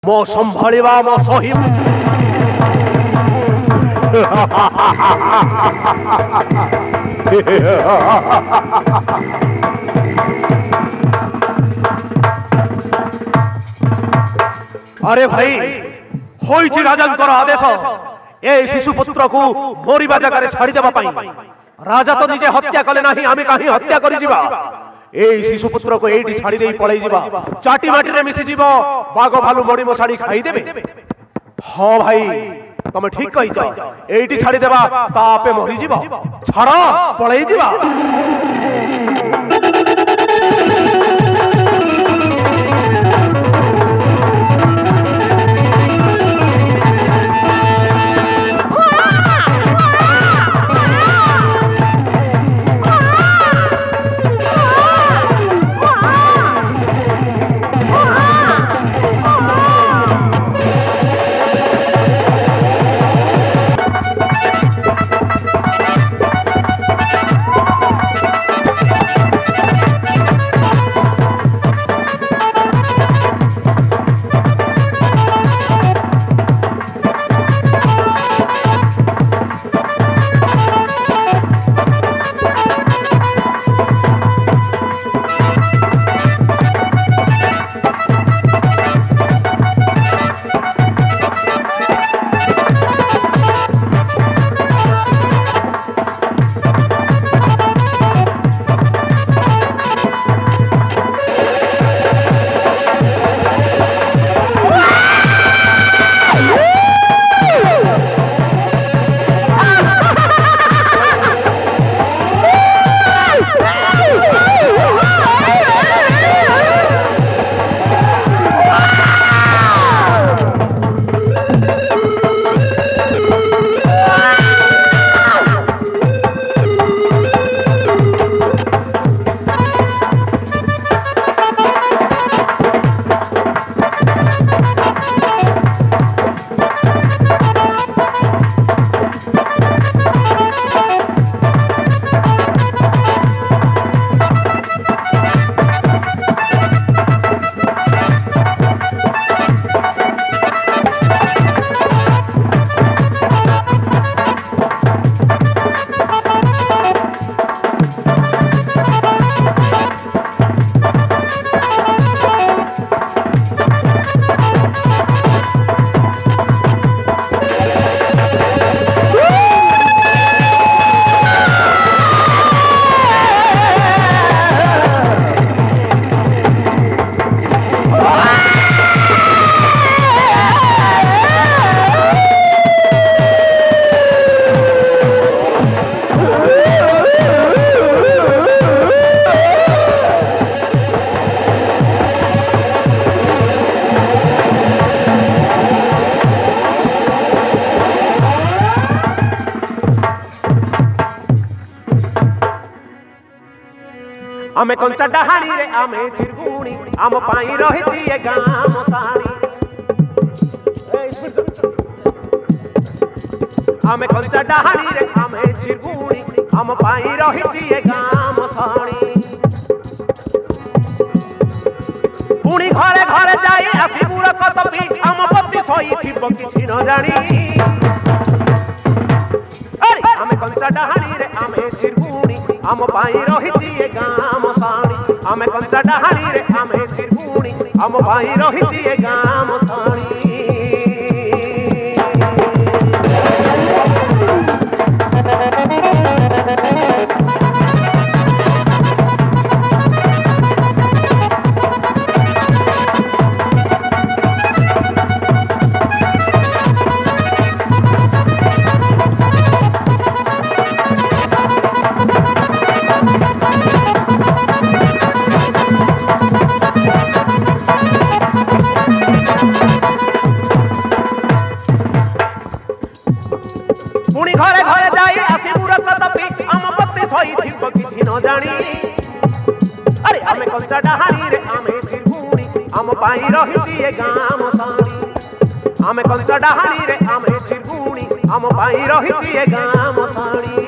मो संभालिबा मो सही अरे भाई होइछि राजांकर आदेश ए शिशुपुत्र को मोरिबा जगह छाड़ी देबा पाई राजा तो निजे हत्या कले नाही आमे काहे हत्या करि जिबा ए शिशुपुत्र को एठी छाड़ी देई पळै जिबा चाटी माटी रे मिसि जिबो बागो भालू बड़ी मसाड़ी खाई देबे। हां भाई तुम ठीक कहिछ एठी छाड़ी देबा तापे मरि जिबो छाड़ पळै जिबा। आमे कंचा डहाणी रे आमे चिरगुणी आम पाई रहिछि ए गाम साणी आमे कंचा डहाणी रे आमे चिरगुणी आम पाई रहिछि ए गाम साणी पुणी घरे घरे जाई आसी बुड़ कतपी आम पति सही थिब किछि न जानी अरे आमे कंचा डहाणी रे आमे चिरगुणी आम पाई रहिछि ए गाम साणी आमे कंचा डहाणी रे आमे चिरगुणी आम पाई रहिछि ए गाम साणी। पुणी घरे घरे जाई आसी बुड़ कतपी आम पति सही थिब किछि न जानी अरे आमे कंचा डहाणी रे आमे चिरगुणी आम पाई रहिछि ए गाम साणी आमे कंचा डहाणी रे आमे चिरगुणी आम पाई रहिछि ए गाम साणी।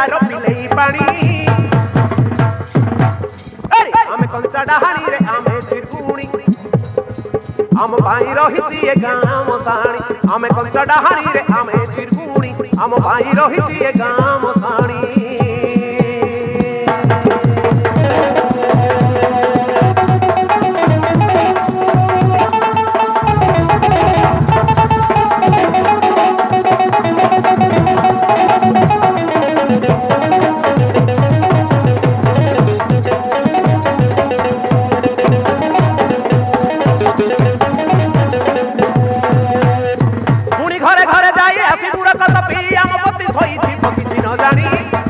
गार पिले पानी आमे कंचा डाहाणी रे आमे चिरकुणी आम भाई रही ए गाम साणी आमे कंचा डाहाणी रे आमे चिरकुणी आम भाई रही ए गाम साणी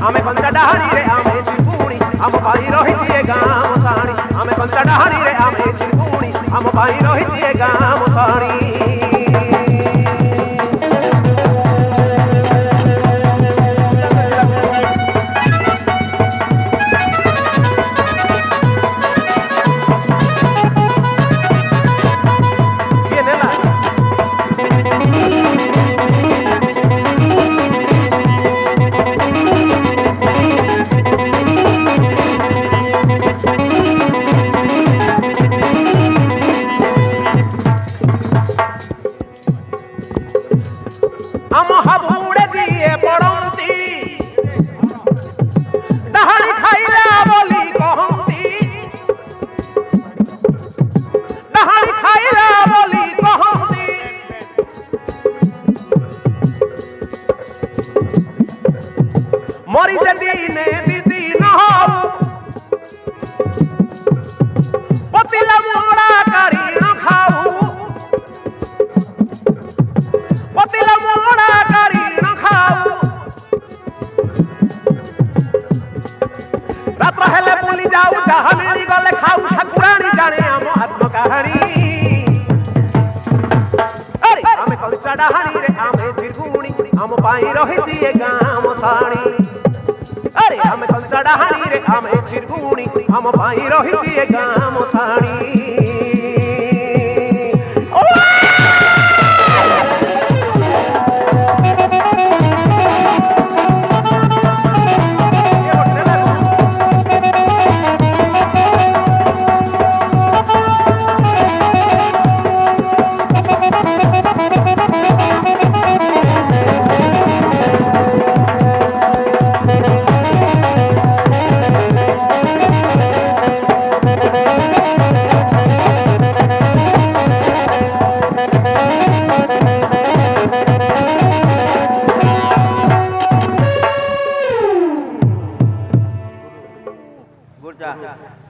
आमे कंचा डाहाणी रे आमे चिरकुणी आम भाई रही ए गाम साणी आमे कंचा डाहाणी रे आमे चिरकुणी आम भाई रही ए गाम साणी मरी दिने दीदी न हो पतिला मोड़ा करी न खाऊ पतिला मोड़ा करी न खाऊ रात्र हेले बुली जाऊ जहाँ मिली गले खाऊ ठाकुराणी जाने आम आत्म कहानी आमे कंचा डाहाणी रे आमे चिरकुणी आम पाई रही ए गाम साणी आमे कंचा डाहाणी रे आमे चिरकुणी आम भाई रही ए गाम साणी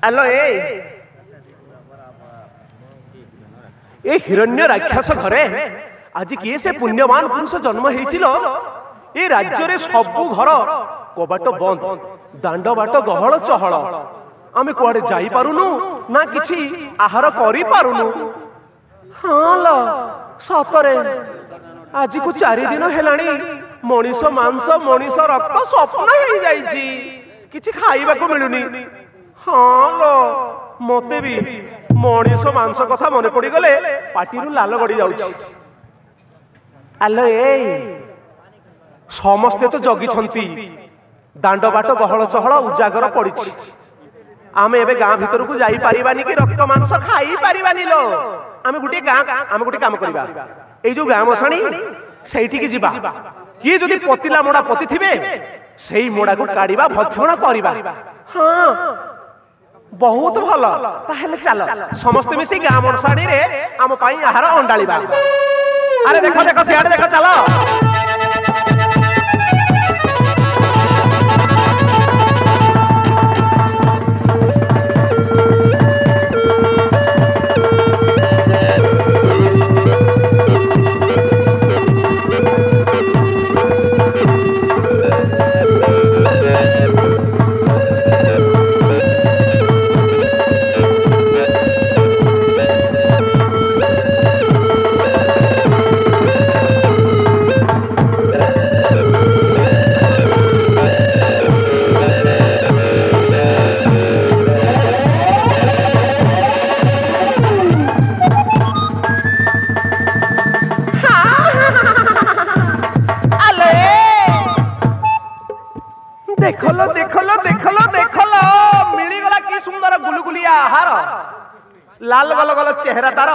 हेलो ए हिरण्य राक्षस घरे आज किए से पुण्यवान पुरुष जन्म हेइचिलो ए राज्य रे सबु घर कबाट बंद दांड बाट गहळ चहळ आमे कुआडे जाई पारुनु ना किछि आहार करि पारुनु हां ल सतरे आज को 4 दिन हेलाणी मनीष मांस मनीष रक्त स्वप्न हेइ जाईची किछि खाइबा को मिलुनी हाँ लो मते भी मनीष मांस कथा मन पड़ी गले पाटिरु लाल गड़ी जाउछि आलो ए समस्ते तो जगी छंती दांड बाट गहळ चहळ उजागर पड़िछि आमे एबे गां भीतर को जाई परिबानी कि रक्त मांस खाई परिबानी लो आमे गुटे काम करिबा ए जो गां मसाणी सेठी की जिबा किए जदि पतिला मोड़ा पति थिबे सेई मोड़ा को काढिबा भक्षण करिबा हां बहुत भल ताहेले चल समस्त मिसी गां मसाणी रे आम पाई आहार अंडाळिबा अरे देखो देखो सियाडे देखो चलो देखलो देखलो देखलो देखलो मिलीगला की सुंदर गुलगुलिया आहार लाल गल गल चेहरा तार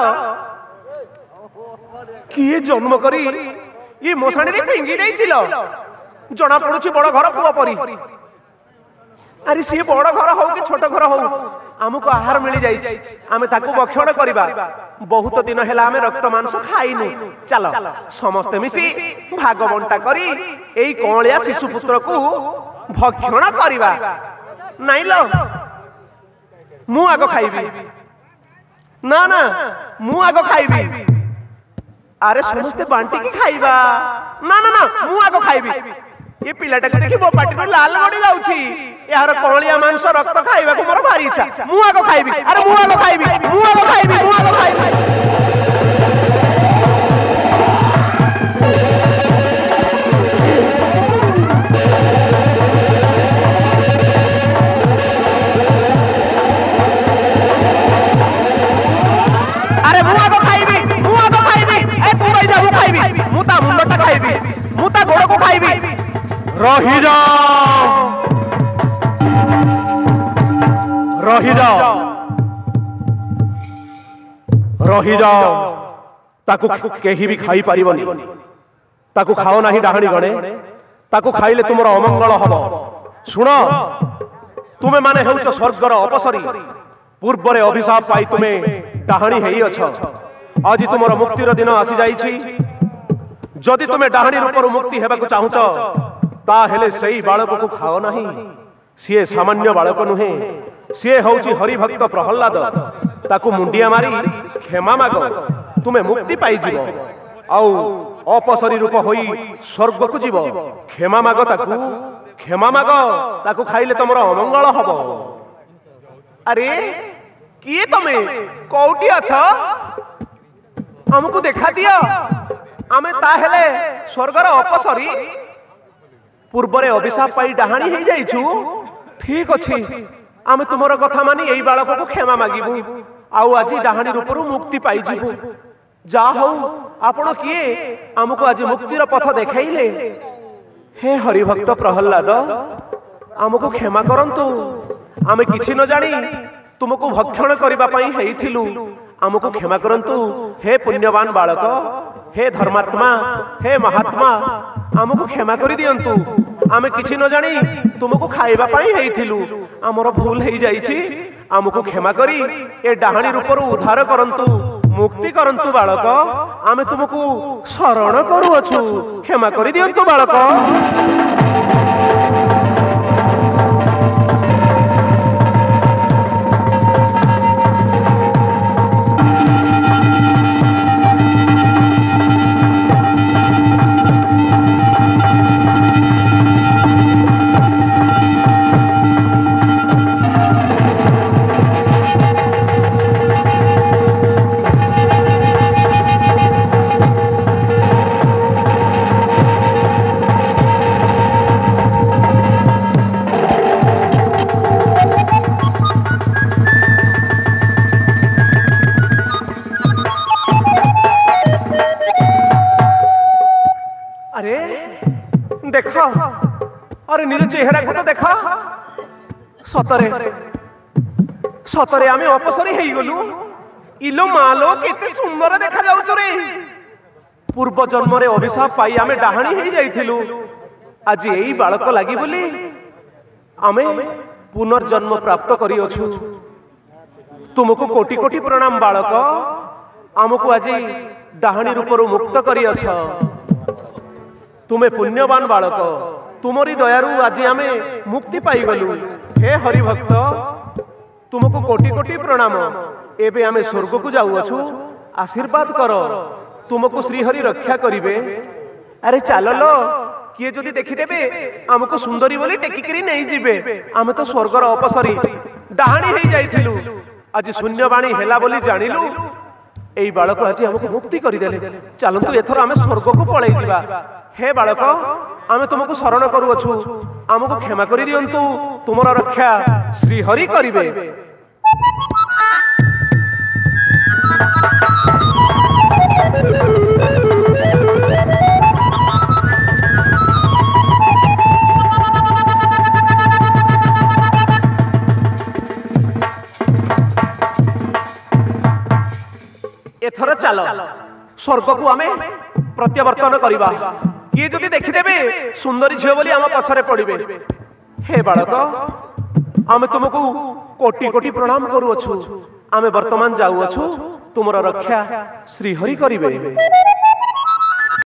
किए जन्म करी ये मोसाणी रे फिंगी देइछिल जना पड़ुछि बड़ घर पुआ परी अरे सी बड़ घर हो कि छोट घर हो आमको आहार मिली जाइछि आमे ताकू भक्षण करिबा बहुत दिन हेला आमे रक्त मांस खाइनु चलो समस्त मिसी भाग बंटा करी एई कोळिया शिशु पुत्र को भक्षण करिबा नाइ लो मु आगो खाइबी ना ना मु आगो खाइबी अरे समस्त बांटी की खाइबा ना ना ना मु आगो खाइबी ये पिलाटा को देखि बो पाटी में लाल गडी जाउछि यार कोळिया मांस रक्त खाइबा को मोर भारी इच्छा मु आगो खाइबी अरे मु आगो खाइबी मु आगो खाइबी मु आगो खाइबी रही जाओ रही जाओ रही जाओ ताकू केही भी खाई पारिबनी ताकू खाओ नाही डाहणी गणे ताकू खाइले तुमर अमंगल हबो सुनो तुमे माने हेउच स्वर्गर अपसरी पूर्व रे अभिशाप पाई तुमे डाहणी हेई अछ आज तुमर मुक्तिर दिन आसी जाईछि जदि तुमे डाहणी रूपरु मुक्ति हेबाकू चाहुच ता हेले सही बालक को खाओ नहीं सीए सामान्य बालक नुहे सीए हौची हरिभक्त प्रहल्लाद ताकू मुंडिया मारी क्षमा माग तुमे मुक्ति पाई जीवो आउ अपसरी रूप होई स्वर्ग को जीवो क्षमा माग ताकू खाइले तमर अमंगल हबो अरे किए तमे कोउटी अछ हमकु देखा दियो आमे ता हेले स्वर्गर अपसरी पूर्व रे अभिशाप पाई डाहाणी हे जाइछु ठीक अछि आमे तुमर कथा मानी एई बालक को क्षमा मागिबु आउ आज डाहाणी रूपरु मुक्ति पाई जीवु जा हो आपण किए हमको आज मुक्तिर पथ देखाइले हे हरिभक्त प्रहल्लाद हमको क्षमा करंतु आमे किछि न जानी तुमको भक्षण करिबा पई हेइथिलु हमको क्षमा करंतु हे पुण्यवान बालक हे धर्मात्मा हे महात्मा हमको क्षमा करि दियंतु आमे किछि न जानी तुमको खाइबा पई हेइथिलु हमर भूल हेइ जाइछि हमको क्षमा करी ए डाहाणी रूपरु उद्धार करंतु मुक्ति करंतु बालक आमे तुमको शरण करू अछु क्षमा करि दियंतु बालक देखा अरे निज चेहरा को तो देखा सतरे सतरे आमे अपसरी हेई गलु इलो मालो केते सुंदर देखा जाउछ रे पूर्व जन्म रे अभिशाप पाई आमे डाहाणी हेई जाइथिलु आज एई बालक लागि बोली आमे पुनर्जन्म प्राप्त करी अछु तुमको कोटि कोटि प्रणाम बालक आमको आज डाहाणी रूपरु मुक्त करी अछ तुमे पुण्यवान बालक तुमरी दयारु आज आमे मुक्ति पाई गलु हे हरिभक्त तुमको कोटि कोटि प्रणाम एबे आमे स्वर्ग को जाऊ अछु आशीर्वाद कर तुमको श्रीहरि रक्षा करिवे अरे चलो लो किए जदि देखि देबे हमको सुंदरी बोली टेकिकरी नहीं जिबे आमे तो स्वर्गर अपसरी डाहाणी हेई जाइथिलु आज शून्यवाणी हेला बोली जानिलु एई बालक आज हमको मुक्ति करि देले चलंतु एथर आमे स्वर्ग को पळै जिबा हे बालक आमे तुमको शरण करू अछु हमको क्षमा करि दियंतु तुमरा रक्षा श्री हरि करिवे एथर चल स्वर्ग को आमे प्रत्यावर्तन करिबा किए जदि देखिदेबे सुंदरी झियो बोली आम पछरे पड़िबे हे बालक आमे तुमको कोटि कोटि प्रणाम करूअछु आमे वर्तमान जाउअछु तुमरा रक्षा श्रीहरि करिबे।